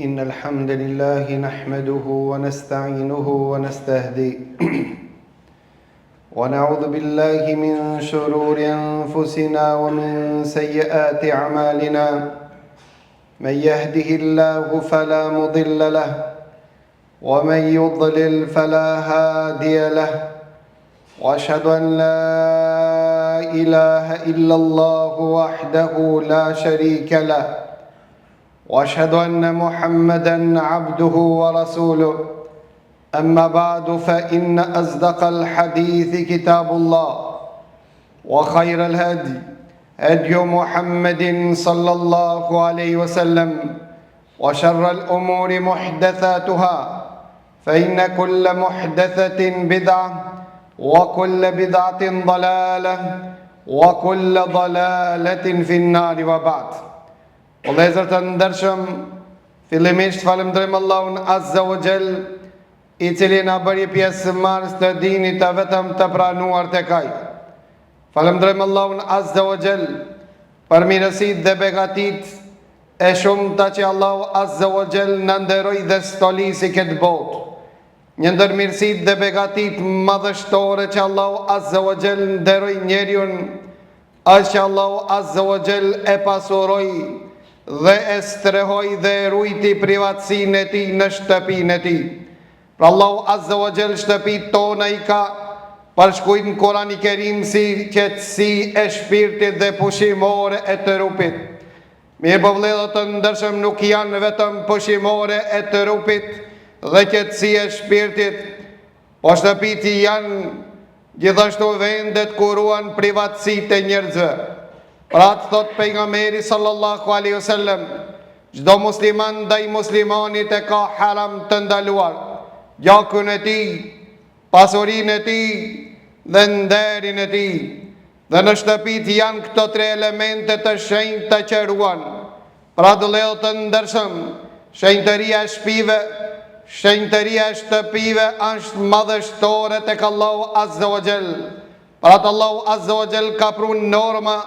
إن الحمد لله نحمده ونستعينه ونستهديه ونعوذ بالله من شرور أنفسنا ومن سيئات أعمالنا من يهده الله فلا مضل له ومن يضلل فلا هادي له وأشهد أن لا إله إلا الله وحده لا شريك له وأشهد أن محمدًا عبده ورسوله أما بعد فإن أصدق الحديث كتاب الله وخير الهدي هدي محمد صلى الله عليه وسلم وشر الأمور محدثاتها فإن كل محدثة بدعة وكل بدعة ضلالة وكل ضلالة في النار وبعد. O vëllezër të ndershëm, fillimisht falenderojmë Allahun Azza wa Jall, I cili na bëri pjesëmarrës të dinit të vetëm të pranuar tek Ai. Falenderojmë Allahun Azza wa Jall për mirësitë dhe begatitë e shumta që Allahu Azza wa Jall na nderoi dhe stolisi këtë botë. Një ndër mirësitë dhe begatitë madhështore që Allahu Azza wa Jall nderoi njeriu është që Allahu Azza wa Jall e pasuroi dhe e strehoi dhe e ruajti privatësinë e tij në shtëpinë e tij. Pra Allahu Azza wa Jall shtëpitë tona I ka përshkruajtur në Kur'anin e Kerim si qetësi e shpirtit dhe pushimore e të trupit. Mirë po vëllezër të ndershëm, nuk janë vetëm pushimore e të trupit dhe qetësi e shpirtit, po shtëpitë janë gjithashtu vendet ku ruan privatësitë e njerëzve. Pra të thot pejgamberi sallallahu alaihi wasallam, çdo musliman ndaj muslimanit e ka haram të ndaluar, gjakun e tij, pasurinë e tij dhe nderin e tij. Dhe në shtëpitë janë këto tre elemente të shenjta që ruan. Pra të vëllezër të ndershëm, shenjtëria e shtëpive, shenjtëria e shtëpive është madhështore tek Allahu Azza wa Jall. Pra të Allahu Azza wa Jall ka prunë norma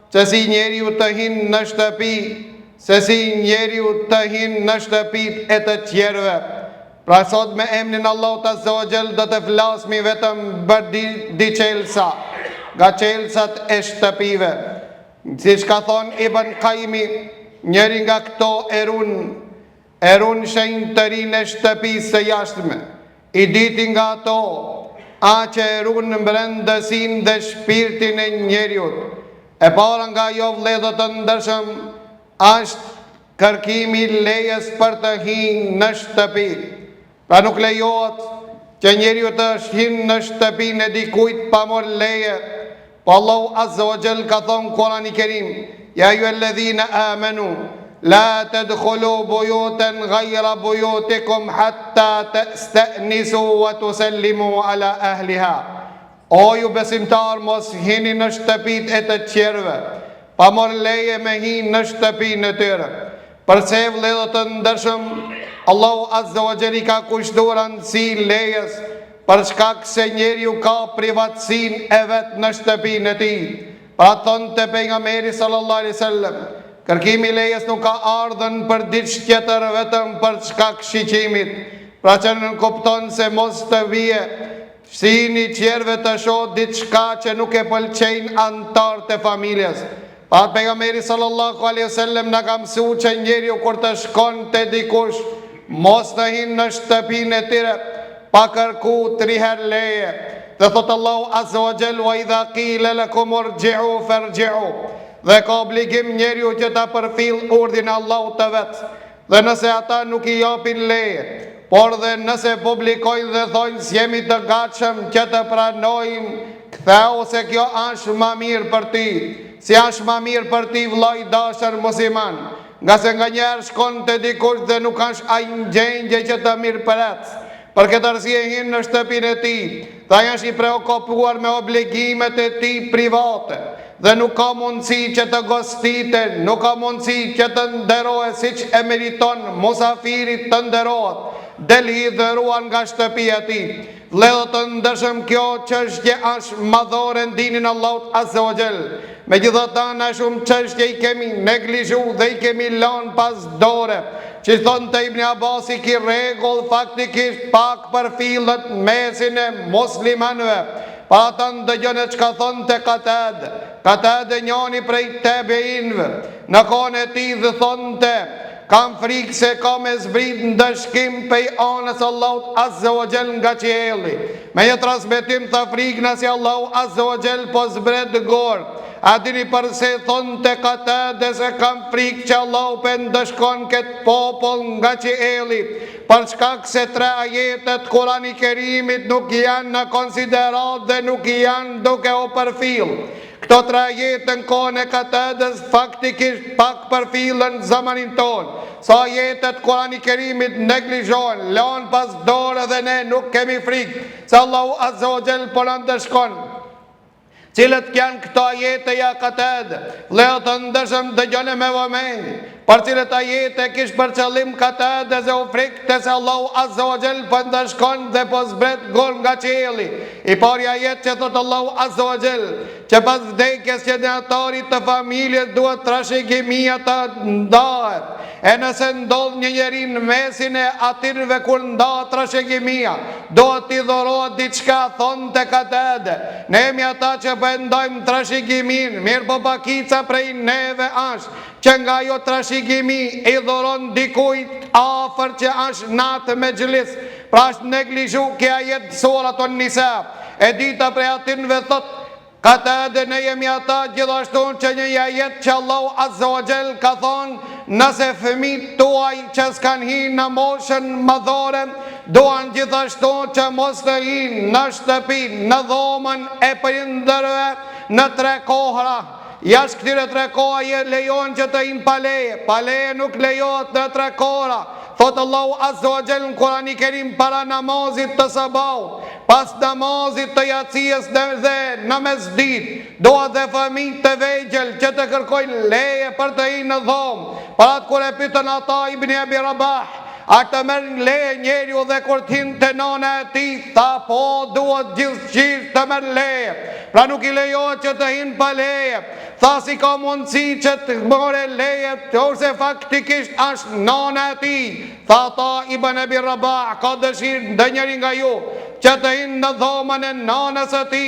që si njeriu të hinë në shtëpi, se si njeriu të hinë në shtëpit e të tjerëve. Pra sot me emrin Allahu Azza wa Jall do të flasmi vetëm për di çelësa, nga çelësat e shtëpive. Siç ka thonë Ibn Qayyimi, njëri nga këto e run shenjtërinë e shtëpisë së jashtme. I diti nga ato, që e run brendësinë dhe shpirtin e njeriut. E para nga jo vëllezër të ndershëm është kërkimi I lejes për të hyrë në shtëpi. Pra nuk lejohet që njeriu të hyjë në shtëpinë e dikujt pa marrë leje. Po Allahu Azza wa Jall ka thonë Kur'ani Kerim, ja ayyuhalladhina amanu la tadkhulu buyutan ghayra buyutikum hatta tasta'nisu wa tusallimu ala ahliha. O ju besimtar, mos hini në shtëpit e të tjerëve, pa marrë leje me hinë në shtëpinë e tyre. Përse vëllezër të ndershëm, Allahu Azza wa Jall ka kushtuar rëndësi lejes, për shkak se njeriu ka privatësinë e vet në shtëpinë e tij. Pra thonte pejgamberi sallallahu alaihi wasallam, kërkimi I lejes nuk ka ardhur për diçka tjetër vetëm për shkak shiqimit. Pra që nuk kupton se mos të vije si një tjerëve të shoh diçka që nuk e pëlqejnë antarët e familjes. Pa pejgamberi sallallahu alaihi wasallam na ka mësuar që njeriu kur të shkon te dikush, mos të hinë në shtëpinë e tyre pa kërku 3 herë leje. Dhe thot Allahu Azza wa Jall, wa idha qila lakum irji'u farji'u. Dhe ka obligim njeriu që ta përfill urdhin e Allahut të vet. Dhe nëse ata nuk I japin leje, por dhe nëse publikojnë dhe thojnë si jemi të gatshëm që të pranojmë, ktheu se kjo është më mirë për ty. Si është më mirë për ty vëllai dashur musliman, nga se nga njerë shkon të dikush dhe nuk është ai në gjendje që të mirëpret. Për këtë arsye hinë në shtëpinë e tij, dhe ai është I preokupuar me obligimet e tij private. Dhe nuk ka mundësi që të gostiten, nuk ka mundësi që të nderohet siç e meriton musafirit të nderohet, del I dhëruar nga shtëpia e tij. Vëllezër të ndershëm, kjo çështje është madhore në dinin Allahut Azza wa Jall. Megjithatë, na shumë çështje I kemi neglizhuar dhe I kemi lënë pas dore. që thonë të Ibn Abasi ki regull faktikisht pak për fillet mesin e muslimanve. Pa të ndëgjën e që ka thonë të Katade njoni prej tebeinve, në kone ti dhe thonë të kam frikë se ka me zbrit në dëshkim pej anës Allahut Azza wa Jall nga qielli. Me një transmetim të frikë nësi Allahu Azza wa Jall po zbret gorë. A dini përse thonë të Katade se kam frikë që Allahu për ndëshkon këtë popull nga qielli, për shkak se 3 ajetet Kurani Kerimit nuk janë në konsiderat dhe nuk janë duke o përfil. Këto 3 jetën kone Katades faktikisht pak përfilën zamanin tonë. Sa jetet Kurani Kerimit neglizhon, lanë pas dore dhe ne nuk kemi frikë, se Allahu Azza wa Jall po në ndëshkon. Cilët janë këto ajete ja Katade, leo të ndëshëm dëgjone me vëmendje, për cilët ajete kish për qëllim Katade dhe u frikte se Allahu Azza wa Jall po ndëshkon dhe po zbret gol nga qielli. I pari ajet që thot Allahu Azza wa Jall, që pas vdekjes që njëtarit të familjes duhet trashëgimia të ndahet. E nëse ndodh një njeri në mesin e atirve kur ndahet trashëgimia, duhet t'i dhorohet diçka, thonë të Katade. Ne jemi ata që bëndojmë trashëgimin, mirë po pakica prej neve ashtë, që nga jo trashëgimi i dhoron dikujt afer që ashtë natë me gjlis, pra ashtë neglizhu kja jetë surat o nisa. E dita prej atirve thotë, Katade ne jemi ata gjithashtu që një ajet që Allahu Azza wa Jall ka thonë, nëse fëmijët tuaj që s'kan hinë në moshën madhore, duan gjithashtu që mos të hinë në shtëpi, në dhomën e prindërve në 3 kohra. Jashtë këtyre 3 kohra lejon që të hinë paleje, paleje nuk lejohet në 3 kohra. Thotë Allahu Azza wa Jall në Kurani Kerim para namazit të sabahut, pas namazit të jacies dhe në mesdit, doa dhe fëmijë të vegjël që të kërkojnë leje për të hinë në dhomë. Para të kur e pyetën ata Ibn Abi Rabah, a të merë leje njeriu dhe kur t'hinë të nona e ti, tha po duhet gjithçka të merë leje. Pra nuk i lejohet që të hinë pa leje. Tha si ka mundësi që të more leje, ose faktikisht është nona e ti. Tha ta Ibn Abi Rabah, ka dëshirë ndë njëri nga ju që të hinë në dhomën e nanës e ti,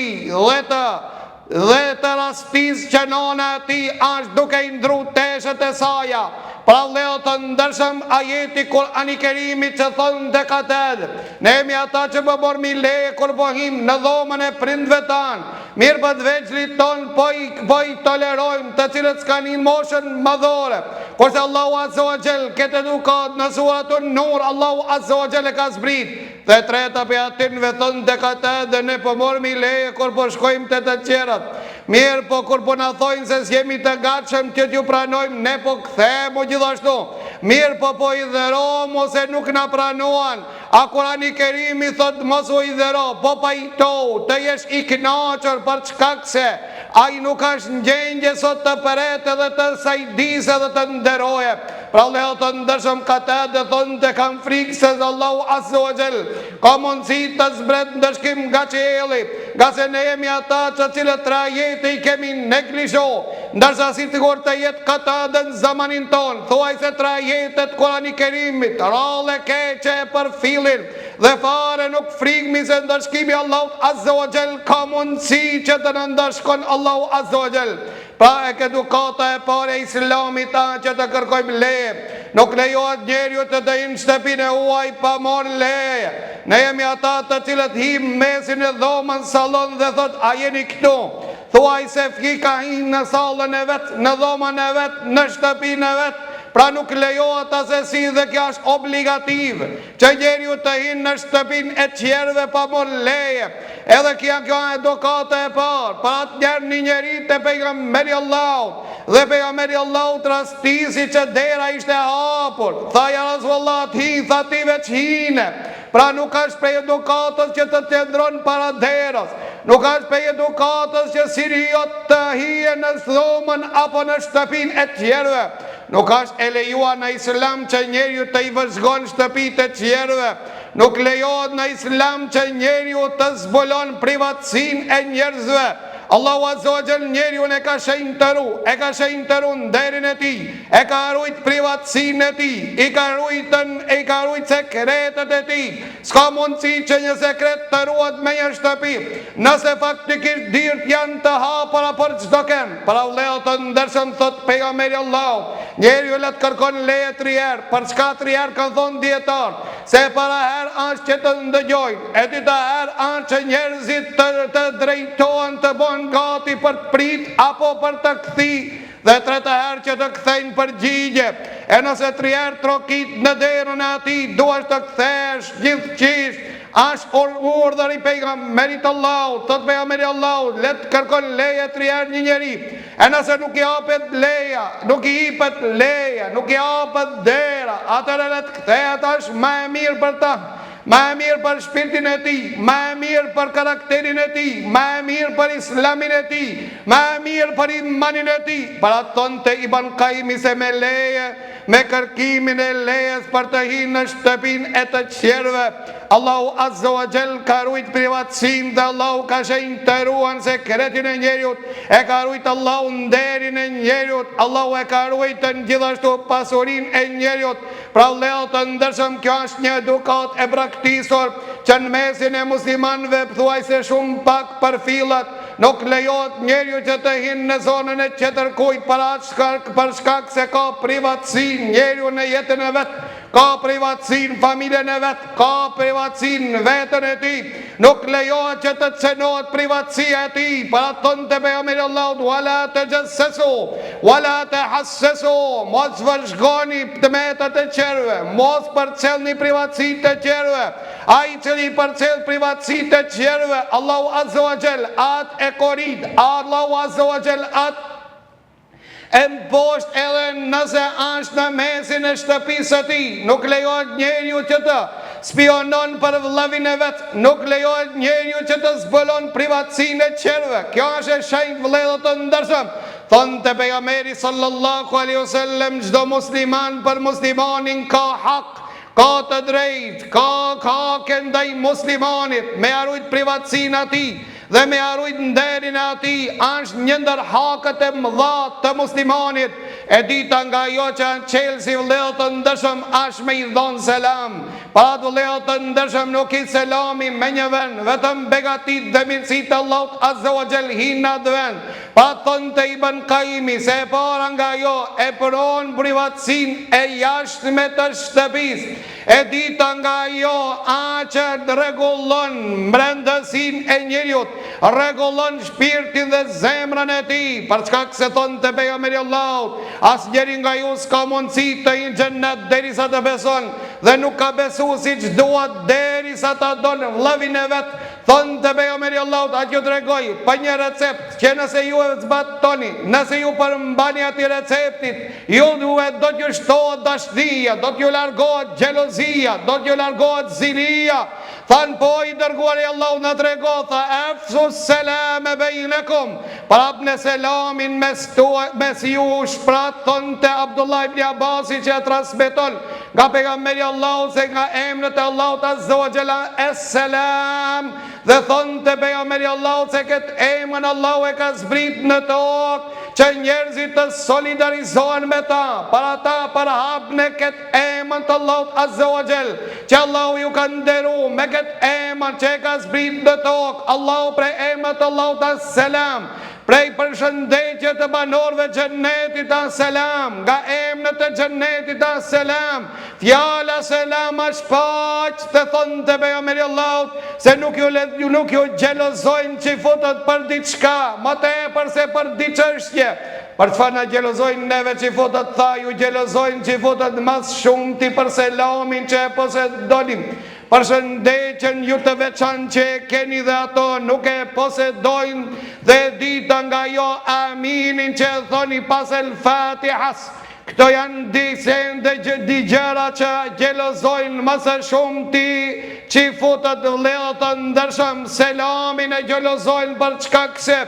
dhe të rastis që nona e ti është duke i ndru teshët e saja. Pra leo të ndërshëm ajeti Kurani Kerimit që thonë dhe Katade, ne jemi ata që bëbormi leje kur pohim në dhomën e prindve tanë, mirë për të veçlit tonë po i tolerojmë të cilët s'kan një moshën madhore. Kurse Allahu Azza wa Jall këtë edukat në suratun Nur, Allahu Azza wa Jall e ka zbrit, dhe 3 për atinve thonë dhe Katade, ne po mormi leje kur po shkojmë të qerat. Mirë po kur po në thojnë se s'jemi të gatshëm që t'ju pranojmë, ne po këthemu gjithashtu. Mirë po i dherom ose nuk në pranuan. A Kurani Kerimi thot mos u i dhero, po pa i to, të jesh i knaqër për çkak se a i nuk është në gjendje sot të përete dhe të sajdise dhe të nderoje. Pra leho të ndërshëm Katade thonë të kam frikë se Allahu Azza wa Jall ka mundësi të zbret ndëshkim nga qielli, nga se ne jemi ata që cilët 3 ajete i kemi neglizho, ndërsa si të kur të jetë Katade në zamanin tonë, thuaj se 3 ajetet Kurani Kerimit, rale keqe për filin, dhe fare nuk frikmi se ndërshkimi Allahu Azza wa Jall ka mundësi që të në ndërshkon Allahu Azza wa Jall. Pra e edukata e pare islamit ta që të kërkojmë leje, nuk lejohet njeriu të dëjnë shtëpinë e huaj pa morë leje. Ne jemi ata të cilët him mesin e dhomën salon dhe thot a jeni këtu, thuaj se fika hinë në salën e vetë, në dhomën e vetë, në shtëpinë e vetë. Pra nuk lejohet asesi dhe kja është obligativ që njeriu të hinë në shtëpin e qjerve pa morë leje. Edhe kja edukata e parë, për atë njerë një njeri të pejgamberi Allahut, dhe pejgamberi Allahut rastisi që dera ishte hapur, tha ja Rasulullah hi, tha ti veç hine. Pra nuk është prej edukatës që të qëndron para derës, nuk është prej edukatës që siriot të hije në dhomën apo në shtëpin e tjerve. Nuk është e lejua në islam që njeriu të i vëzhgon shtëpit e tjerve. Nuk lejohet në islam që njeriu të zbulon privatësin e njerëzve. Allahu Azza wa Jall njeriu e ka shenjtëruar nderin e tij, e ka ruajt privatësinë e tij, i ka ruajt sekretet e tij. S'ka mundësi që një sekret të ruhet me një shtëpi, nëse faktikisht dhirt janë të hapura për çdo kënd. Para vëllezër të ndershëm, thot pejgamberi Allahu, njeriu le të kërkon leje 3 herë. Për çka 3 herë kanë thonë dietar? Se para herë është që të ndëgjojnë, e dyta herë është që njerëzit të drejtohen të bëhen gati për të prit apo për të kthy, dhe treta herë që të kthejnë përgjigje. E nëse 3 herë trokit në derën e atij, duhesh të kthesh gjithçish. Është urdhër i pejgamberit Allahut, thot pejgamberi Allahut, le të kërkon leje 3 herë një njeri. E nëse nuk i hapet leja, nuk i hipet leja, nuk i hapet dera, atëherë le të kthehet, është më e mirë për ta. Më e mirë për shpirtin e tij, më e mirë për karakterin e tij, më e mirë për islamin e tij, më e mirë për imanin e tij. Para thonte Ibn Qayyim se me leje, me kërkimin e lejes për të hyrë në shtëpinë e të qerve, Allahu Azza wa Jall ka ruajt privatësinë dhe Allahu ka shenjtëruar sekretin e njeriut, e ka ruajt Allahu nderin e njeriut, Allahu e ka ruajt gjithashtu pasurinë e njeriut. Pra vëllezër të ndershëm, kjo është një edukat e praktikosur që në mesin e muslimanëve thuajse shumë pak përfillet. Nuk lejohet njeriu që të hinë në zonën e qeterkujt për shkak se ka privatësi njeriu në jetën e vet, ka privatësi në familjen e vet, ka privatësi në vetën e tij. Nuk lejohet që të cenohet privatësia e tij. Para thonte pejgamberi Allahut, wala tajassasu, wala tahassasu, mos vëzhgoni tmetat e qerve, mos përcjellni privatësitë e qerve. Ai i cili përcjell privatësitë e qerve, Allahu Azza wa Jall atë e korit, Allahu Azza wa Jall atë e mposht edhe nëse është në mesin e shtëpisë së tij. Nuk lejohet njeriu që të spionon për vëllavin e vet, nuk lejohet njeriu që të zbulon privatësinë e qerve. Kjo është e shenjtë vëllezër të ndershëm. Thonte pejgamberi sallallahu alaihi wasallam, çdo musliman për muslimanin ka hak, ka të drejtë, ka ndaj muslimanit, me arrujt privatësinë atij dhe me arrujt nderin e atij, është një ndër hakët e mëdha të muslimanit. E dita nga ajo që qelë si vëllezër të ndershëm është me i dhonë selam. Para të vëllezër të ndershëm nuk i selami me një vend, vetëm begatit dhe mirësitë Allahut Azza wa Jall hinë në atë vend. Pa thonte Ibn Qayyim se e para nga ajo e pron privatësinë e jashtme të shtëpisë. E dita nga ajo që rregullon brendësinë e njeriut, rregullon shpirtin dhe zemrën e tij. Për çka se thonte pejgamberi Allahut, asnjëri nga ju s'ka mundësi të hyjë në xhennet derisa të beson, dhe nuk ka besu siç duhet derisa ta donë vllavin e vet. Thonte pejgamberi Allahut, a ju tregoj pa një recept që nëse ju e zbatoni, nëse ju përmbani atij receptit, ju do t'ju shtohet dashnia, do t'ju largohet xhelozia, do t'ju largohet zilia. Than po i dërguari Allahu na trego, tha afsu selam bejnekum, prapne selamin mes ju shprat. Thonte Abdullah ibn Abbasi që e transmeton nga pejgamberi Allahu se nga emrat e Allahut Azza wa Jalla es-selam, dhe thonte pejgamberi Allahu se këtë emën Allahu e ka zbrit në tokë që njerëzit të solidarizohen me ta, para ta përhap në këtë emën të Allahut Azza wa Jall, që Allahu ju ka nderu me këtë emën që e ka zbrit në tokë. Allahu prej emët të Allahut as-selam, prej përshëndetje të banorëve xhennetit as-selam, nga emrat e xhennetit as-selam. Fjala selam është paqë, të thonte pejgamberi Allahut se nuk ju xhelozojnë që futet për diçka, më tepër se për diçështje. Për çfarë na xhelozojnë neve që futet, tha, ju xhelozojnë që futet mas shumti për selamin që e posedonim. Përshëndetjen ju të veçantë që e keni dhe ato nuk e posedojnë, dhe dita nga jo aminin që e thoni pas el Fatihas. Këto janë di gjëra që xhelozojnë më së shumti që futet vëllezër të ndershëm, selamin e xhelozojnë për çka se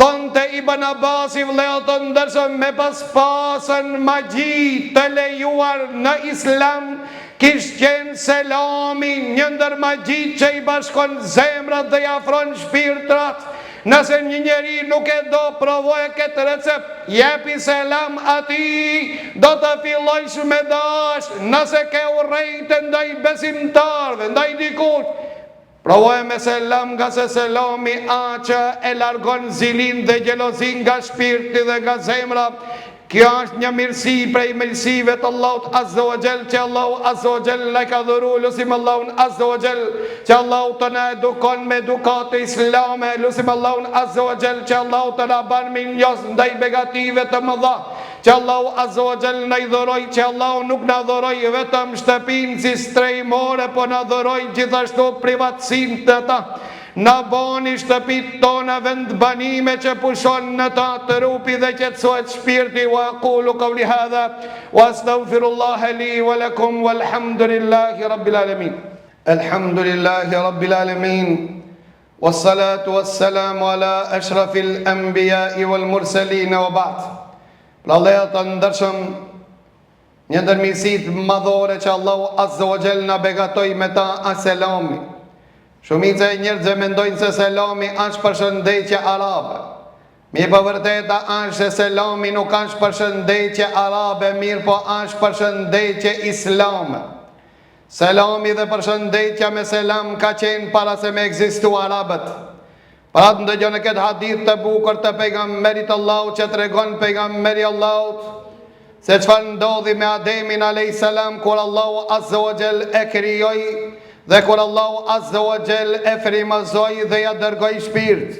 thonte Ibn Abbasi, vëllezër të ndershëm, me pasën magji të lejuar në Islam, kishtë qenë selami një ndër magjit që i bashkon zemrat dhe i afron shpirtrat. Nëse një njeri nuk e do, provoje këtë recept, jepi selam ati, do të fillojsh me dash. Nëse ke urrejtë ndaj besimtarve, ndaj dikush, provoje me selam, nga se selami që e largon zilin dhe gjelozin nga shpirti dhe nga zemra. Kjo është një mirësi prej mirësive të Allahut Azza wa Jall, që Allahu Azza wa Jall na ka dhuru. Lusim Allahun Azza wa Jall që Allahu të na edukon me edukatë islame. Lusim Allahun Azza wa Jall që Allahu të na ban minjos ndaj begative të mëdha, që Allahu Azza wa Jall na i dhuroj, që Allahu nuk na dhuroj vetëm shtëpinë si strejmore, po na dhuroj gjithashtu privatësinë të ta. Na boni shtëpit tona vend banime që pushon në ta të rupi dhe qetësohet shpirti. Wa aqulu qawli hadha wa astaghfirullaha li wa lakum walhamdulillahi rabbil alamin. Alhamdulillahi rabbil alamin. Wassalatu wassalamu ala ashrafil anbiya'i wal mursalin wa ba'd. Vëllezër të ndershëm, një ndër mirësitë madhore që Allahu Azza wa Jall na begatoi me ta është selami. Shumica e njerëzve mendojnë se selami është përshëndetje arabe. Mirë po vërteta është se selami nuk është përshëndetje arabe, mirë po është përshëndetje islame. Selami dhe përshëndetja me selam ka qenë para se me ekzistu arabët. Pra të ndëgjoni këtë hadith të bukur të pejgamberit Allahut, që tregon pejgamberi Allahut se çfarë ndodhi me Ademin alayhis salam kur Allahu Azza wa Jall e krijoi dhe kur Allahu Azza wa Jall e frymëzoi dhe ja dërgoi shpirt.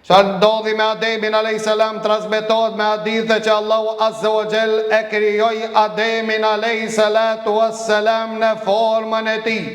Çfarë ndodhi me Ademin alayhis salam transmetohet me hadithe që Allahu Azza wa Jall e krijoi Ademin alayhis salatu wassalam në formën e tij.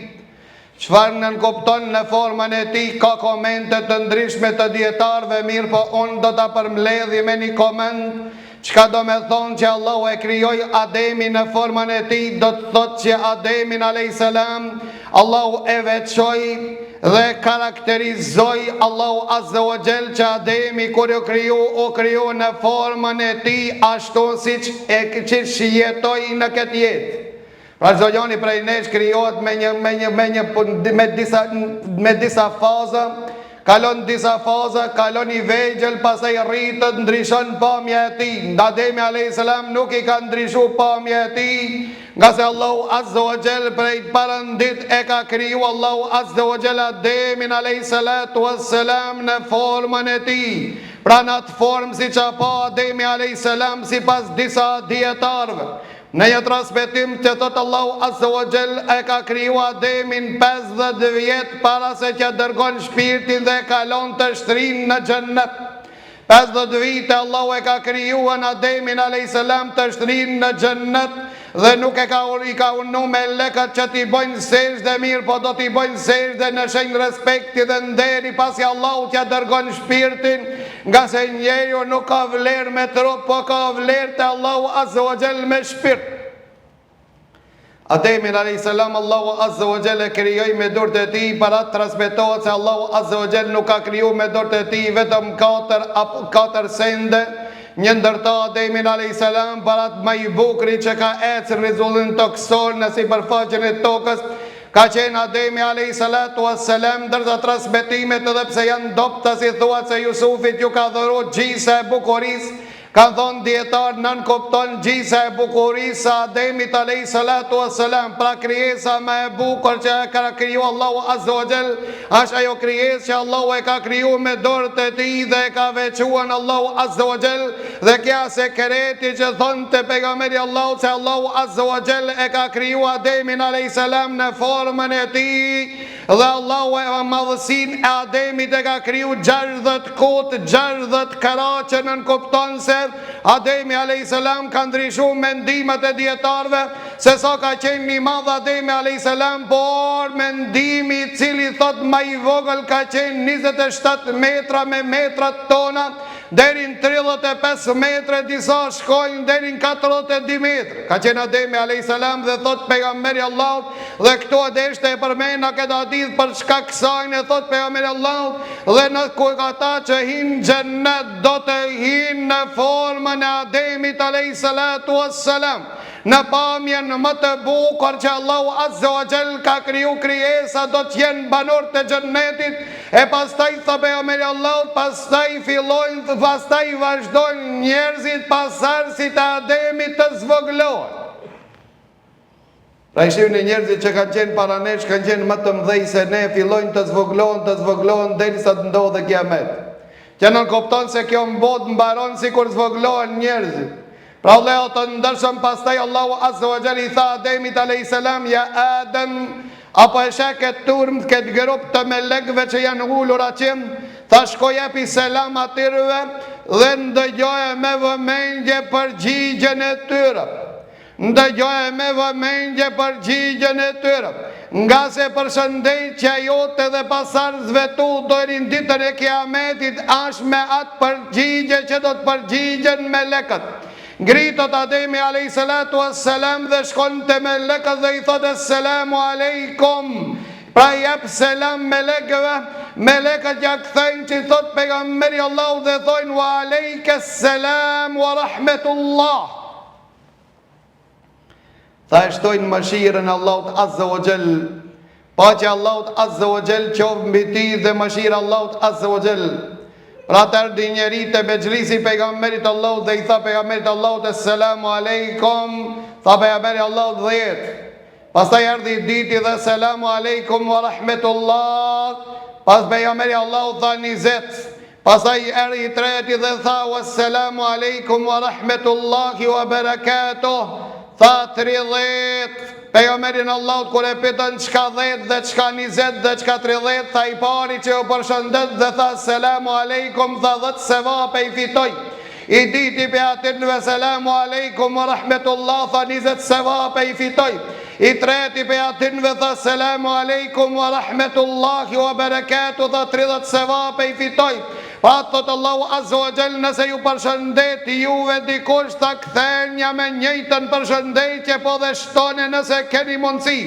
Çfarë nënkupton në formën e tij ka komente të ndryshme të dietarëve, mirë po unë do ta përmbledh me një koment. Çka do me thonë që Allahu e krijoi Ademin në formën e tij, do të thotë që Ademin alayhis salam Allahu e veçoi dhe karakterizoi Allahu Azza wa Jall që Ademi kur u kriju në formën e tij ashtu siç jetoi në këtë jetë. Pra çdo njeri prej nesh krijohet me disa faza. Kalon disa faza, kalon i vegjël, pastaj rritet, ndryshon pamja e tij. Ademi alayhis salam nuk i ka ndryshuar pamja e tij, nga se Allahu Azza wa Jall prej parandit e ka kriju Allahu Azza wa Jall Ademin alayhis salatu wassalam në formën e tij. Pra në atë formë si që pa Ademi alayhis salam sipas disa dietarëve. Në një transmetim që thotë Allahu Azza wa Jall e ka kriju Ademin 50 vjet para se që dërgon shpirtin dhe kalon të shtrin në xhennet. 50 vite Allahu e ka kriju Ademin alayhis salam të shtrin në xhennet dhe nuk i ka unu me lekët që t'i bojnë sejdë mirë, po do t'i bojnë sejdë në shenjë respekti dhe nderi pasi Allahu t'ja dërgon shpirtin, nga se njeriu nuk ka vlerë me trup, po ka vlerë te Allahu Azza wa Jall me shpirt. Ademin alayhis salam Allahu Azza wa Jall e krijoi me dorët e tij, para transmetohet se Allahu Azza wa Jall nuk ka kriju me dorët e tij vetëm 4 sende. Një ndërta Ademin alayhis salam para më i bukuri që ka ecër rrezullin toksor në sipërfaqen e tokës ka qenë Ademi alayhis salatu wassalam, ndërsa transmetimet edhe pse janë dobta si thuat se Jusufit ju ka dhuru gjisa e bukurisë, kanë thonë dietar nën kupton gjisa e bukurisë Ademit alayhis salatu wassalam, pra krijesa më e bukur që ka kriju Allahu Azza wa Jall është ajo krijesë që Allahu e ka kriju me dorët e tij dhe e ka veçuar Allahu Azza wa Jall, dhe kja sekreti që thonë te pejgamberi Allahu se Allahu Azza wa Jall e ka kriju Ademin alayhis salam në formën e tij, dhe Allahu e madhësinë e Ademit e ka kriju 60 kot, 60 karaçe, nën kupton se Ademi alayhis salam ka ndryshuar mendimet e dietarëve se sa ka qenë i madh Ademi alayhis salam, por mendimi i cili thot më i vogël ka qenë 27 metra me metrat tona, deri në 35 metra, disa shkojnë deri në 42 metra. Ka qenë Ademi alayhis salam dhe thot pejgamberi Allahut, dhe këto deshte e përmenda këtë hadith për shkak kësaj, e thot pejgamberi Allahut, dhe në ata që hinë xhennet do të hinë në formën e Ademit alayhis salatu wassalam. në pamjen më të bukur që Allahu Azza wa Jall ka kriju krijesa do të jenë banor të xhennetit. E pastaj tha pejgamberi Allahut, pastaj vazhdojnë njerëzit pasardhësit e Ademit të zvoglohen. Pra ishim në njerëzit që kanë qenë para nesh, kanë qenë më të mëdhej se ne, fillojnë të zvoglohen derisa të ndodhe kiamet. Që nuk kupton se kjo botë mbaron sikur zvoglohen njerëzit. Pra Allahu të ndërshëm, pastaj Allahu Azza wa Jall i tha Ademit alayhis salam, ja Adem, apo e sheh këtë turm, këtë grup të melekëve që janë ulur atje, tha shkoj japi selam atyre dhe ndëgjoje me vëmendje përgjigjen e tyre. Ndëgjoje me vëmendje përgjigjen e tyre, nga se përshëndetja jote dhe pasardhësve tu deri në ditën e kiametit është me atë përgjigje që do të përgjigjen melekët. Ngritot Ademi alayhis salatu wassalam dhe shkon te melekët dhe i thotë selamu aleikum. Pra jep selam melekëve, melekët ja kthejnë që thot pejgamberi Allahu dhe thojnë wa alejkes selam wa rahmetullah. Tha e shtojnë mëshirën Allahut Azza wa Jall, paqja Allahut Azza wa Jall qoftë mbi ty dhe mëshira Allahut Azza wa Jall. Pra të erdhi njeri të mexhlisi pejgamberit Allahut dhe i tha pejgamberit Allahut assalamu aleikum, tha pejgamberi Allahut 10. Pastaj erdhi diti dhe selamu aleikum wa rahmetullah, pas pejgamberi Allahut tha 20. Pastaj erdhi i treti dhe tha wassalamu aleikum wa rahmetullahi wa barakatuh, tha 30. Pejgamberin Allahut kur e pyetën çka 10 dhe çka 20 dhe çka 30, tha i pari që u përshëndet dhe tha selamu aleikum, tha 10 sevape i fitoj. I diti pe atyre selamu aleikum wa rahmetullah, tha 20 sevape i fitoj. I treti pe atyre tha selamu aleikum wa rahmetullahi wa barakatuh, tha 30 sevape i fitoj. Pa thot Allahu Azza wa Jall, nëse ju përshëndet juve dikush, ta kthenja me njëjtën përshëndetje, po dhe shtone nëse keni mundësi.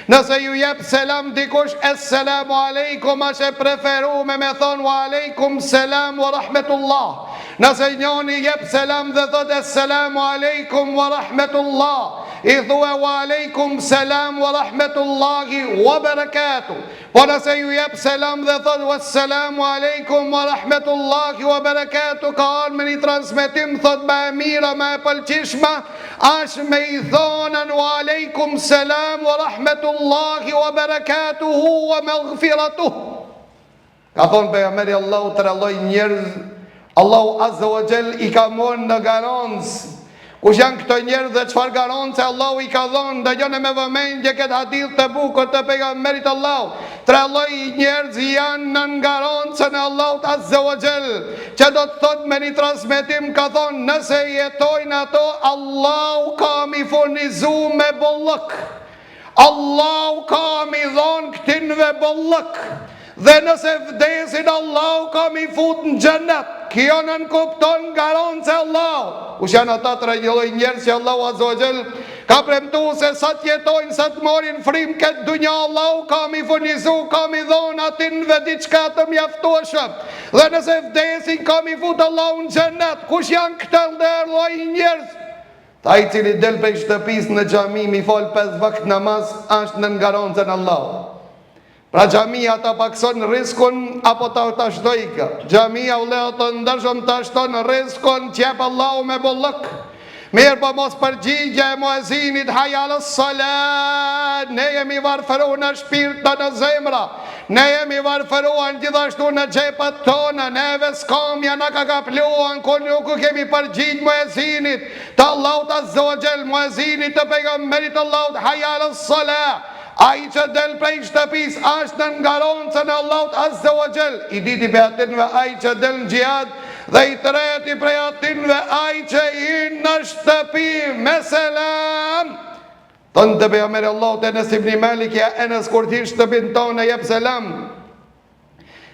Nëse ju jep selam dikush, assalamu aleikum, është e preferuar me thonë wa aleikum selam wa rahmetullah. Nëse njoni jep selam dhe thot assalamu aleikum wa rahmetullah, i thua wa aleikum selam wa rahmetullahi wa barakatuh. Po nëse ju jep selam dhe thot wassalamu aleikum wa rahmetullahi wa barakatuh, ka arë me një transmitim, thot me e mira, me e pëlqishma, është me i thonën wa aleikum selam wa rahmetullahi wa barakatuhu wa maghfiratuh. Ka thonë pejgamberi Allahu të ralloj njerëz, Allahu Azza wa Jall i ka morë në garancë. Kush janë këto njerëz dhe çfarë garancë Allahu i ka dhënë? Dëgjoni me vëmendje këtë hadith të bukur të pejgamberit Allahut. Tre lloj njerëz janë në garancën e Allahut Azza wa Jall, që do të thotë me një transmetim ka thonë, nëse jetojnë ato, Allahu ka mi furnizu me bollëk. Allahu ka mi dhonë këtinve bollëk. Dhe nëse vdesin, Allahu ka mi fut në xhennet. Kjo nën kupton garancë e Allahut. Kush janë ata tre lloj njerëz që Allahu Azza wa Jall ka premtuar se sa të jetojnë, sa të morin frym këtë dunja, Allahu ka mi furnizu, ka mi dhonë atinve diçka të mjaftueshëm. Dhe nëse vdesin, ka mi fut Allahu në xhennet. Kush janë këta lloj njerëz? Ta i cili del prej shtëpisë në xhami mi fal 5 vakt namaz, është në garancën e Allahut. Pra xhamia ta pakson riskun apo ta shtoj kë? Xhamia u lejo të ndërshëm ta shton riskun që jep Allahu me bollëk. Mirë po mos përgjigje e muezinit hayya alas salat. Ne jemi varfëruar në shpirt në zemra. Ne jemi varfëruar gjithashtu në xhepat tona. Neve skamja na ka kapluan kur nuk kemi përgjigj muezinit të Allahut Azza wa Jall, muezinit të pejgamberit Allahut hayya alas salat. Ai që del prej shtëpis është në garancën e Allahut Azza wa Jall. I diti për atinve ai që del në gjihad, dhe i treti prej atinve ai që i në shtëpi me selam. Thënë të pejgamberi Allahut Enes ibn Malik, ja Enes kur ti shtëpin tonë jep selam.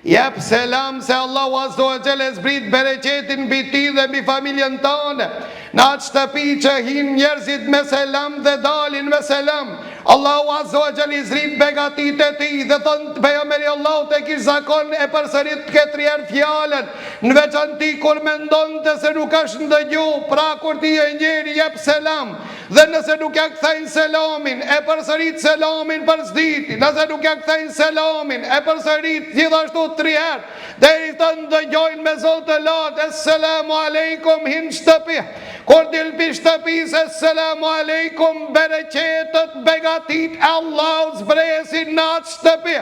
Jep selam se Allahu Azza wa Jall e zbrit bereqetin mbi ti dhe mbi familjen tonë. Në atë shtëpi që hin njerëzit me selam dhe dalin me selam, Allahu Azza wa Jalla i zrit begatit e tij dhe thon pejgamberi Allahut e kish zakon e përsërit këtë herë fjalën, në veçanti kur mendonte se nuk është ndëgju, pra kur ti e njeri jep selam, dhe nëse nuk ja kthejnë selamin, e përsërit selamin përsëditi, nëse nuk ja kthejnë selamin, e përsërit gjithashtu 3 herë, deri të ndëgjojnë me zot të lartë, Assalamu alaikum, hin shtëpi. Kur dilpi shtëpis, Assalamu alaikum, bereqetet, begatit, Allah zbresin në atë shtëpi.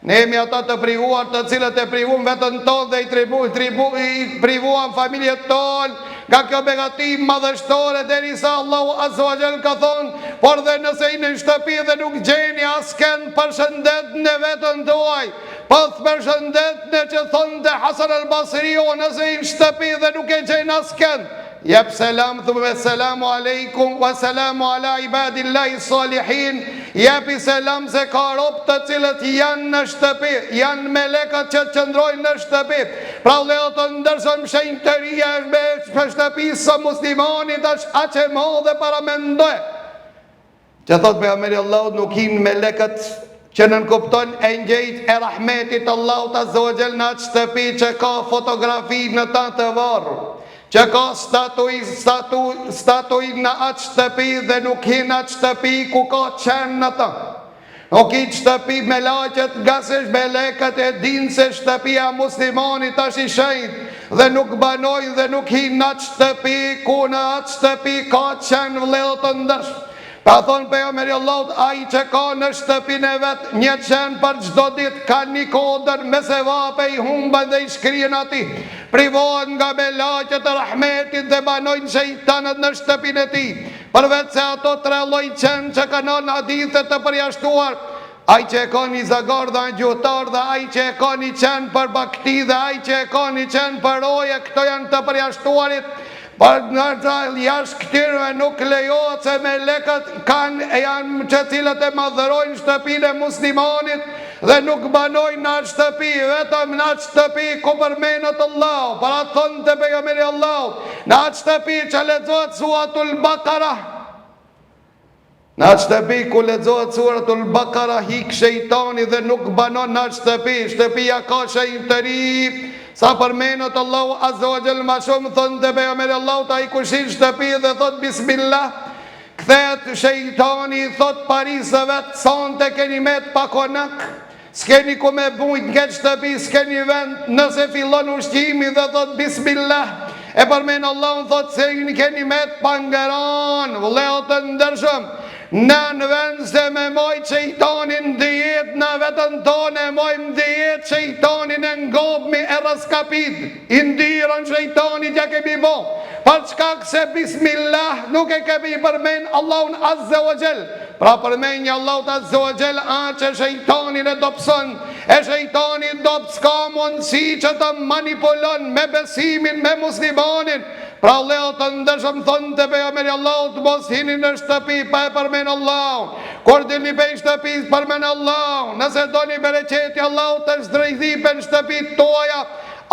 Ne jemi ata të privuar, të cilët e privuam vetën tonë dhe i privuam familjet tonë, nga kjo begatim madhështore, derisa Allahu Azza wa Jall ka thonë, por dhe nëse i në shtëpi dhe nuk gjeni asken përshëndet në vetën tuaj, pëth përshëndet në që thonë dhe Hasan al-Basriu, nëse i në shtëpi dhe nuk e gjeni asken, jep selam, thume selamu alaikum, wa selamu ala ibadillahi salihin, jepi selam se ka rob të cilët janë në shtëpi, janë melekët që qëndrojnë në shtëpi, pra leo të ndërshëm shenjtëria me shtëpisë së muslimanit është aqe modhe para mendoj. Që thot pejgamberi Allahut nuk hinë melekët që nënkupton e ngjejt e rahmetit Allahut Azza wa Jall në atë shtëpi që ka fotografi në ta të varë, që ka statuj në atë shtëpi dhe nuk hinë atë shtëpi ku ka qenë në ta. Nuk hinë shtëpi me laqet nga se melekët e dinë se shtëpia muslimanit është i shenjtë dhe nuk banoj dhe nuk hinë në atë shtëpi ku në atë shtëpi ka qenë vëllezër të ndërshëm. Pa thonë pejgamberi Allahut, ai që ka në shtëpinë e vet një qenë për çdo ditë ka një kodër me sevape i humbën dhe i shkrijen atij. Privohen nga melaqet e rahmetit dhe banojnë shejtanët në shtëpinë e tij. Përveç se ato 3 lloj qenë që kanë në hadithe të përjashtuar, ai që e ka një zagar dhe një gjuhëtar dhe ai që e ka një qenë për bakti dhe ai që e ka një qenë për roje, këto janë të përjashtuarit. Për në jashtë këtyre nuk lejohet se melekët janë që cilët e madhërojnë shtëpinë e muslimanit dhe nuk banojnë në atë shtëpi, vetëm në atë shtëpi ku përmendet Allah. Para thonë të pejgamberi Allah, në atë shtëpi që lexohet suratul Baqara, në atë shtëpi ku lexohet suratul Baqara hik shejtani dhe nuk banon në atë shtëpi, shtëpia ka shenjtëri. Sa përmenot Allahu Azza wa Jall ma shumë, thonë të pejgamberi Allahut, ai kur shin shtëpi dhe thot bismillah, kthehet shejtani, thot parisë vetë, sonte keni met pa konak, s'keni ku me bujt nga shtëpi, s'keni vend, nëse fillon ushqimi dhe thot bismillah, e përmen Allahun thot se keni met pa ngeran, vëllezër të ndërshëm. Në vend se me mojt shejtanin dijet, në vetën tonë e mojmë dijet shejtanin e ngobmi e raskapit, indirën shejtanit ja kemi bo, për çkak se bismillah nuk e kemi përmen Allahun Azza wa Jall. Pra përmenjë Allahut Azza wa Jall a që shejtanin e dopson, e shejtanin dop s'ka mundësi që të manipulon me besimin me muslimanin. Pra leo të ndërshëm thonë të pejgamberi Allahut, mos hini në shtëpi pa e përmen Allah, kur dilni pej shtëpis përmen Allah, nëse do një bereqeti Allahut të zdrejthipe në shtëpit toja,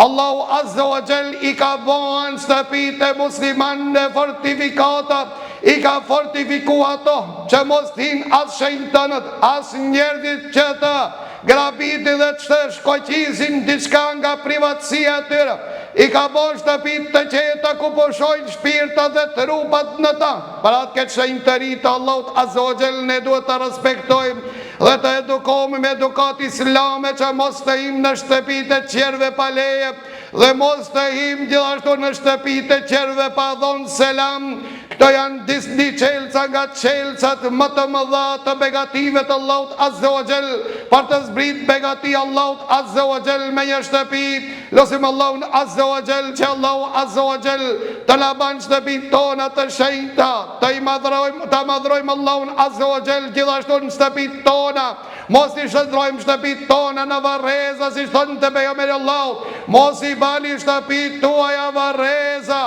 Allahu Azza wa Jall i ka bohan shtëpit e musliman në fortifikata, i ka fortifiku ato, që mos hin as shejtanët, as njerëzit që të grabiti dhe të shkoqisin diçka nga privatësia tyre. I ka bo shtëpit të qeta ku pushojnë shpirtat dhe trupat në ta. Për atë këtë shenjtëri të Allahut Azza wa Jall ne duhet të respektojmë dhe të edukohemi me edukat islame, që mos të him në shtëpit e qerve pa leje dhe mos të him gjithashtu në shtëpit e qerve pa dhonë selam. Këto janë disni qelca nga qelcat më të mëdha të begative të Allahut Azza wa Jall, për të zbrit begati Allahut Azza wa Jall me një shtëpi. Lusim Allahun Azza wa Jall që Allahu Azza wa Jall të na ban shtëpit tona të shenjta, të madhrojmë Allahun Azza wa Jall gjithashtu në shtëpit tona. Mos i shëndrojmë shtëpit tona në varreza, si thonë të pejgamberi Allahut, mos i bani shtëpit tuaja varreza,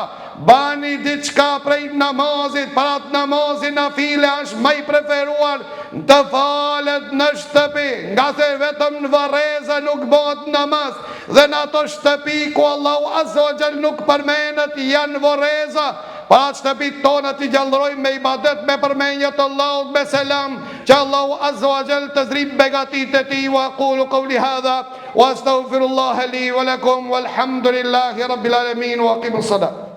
bani diçka prej namazit, për atë namazin në file është më i preferuar të falet në shtëpi, nga se vetëm në varreza nuk bëhet namaz, dhe në ato shtëpi ku Allahu Azza wa Jall nuk përmenet janë varreza, para shtëpit tona t'i gjallërojmë me ibadet, me përmenje të Allahut, me selam, që Allahu azza wa jall të zrim begatit e ti. Wa aqulu qawli hadha wa astaghfirullaha li wa lakum walhamdulillahi rabbil alamin wa aqimus salat.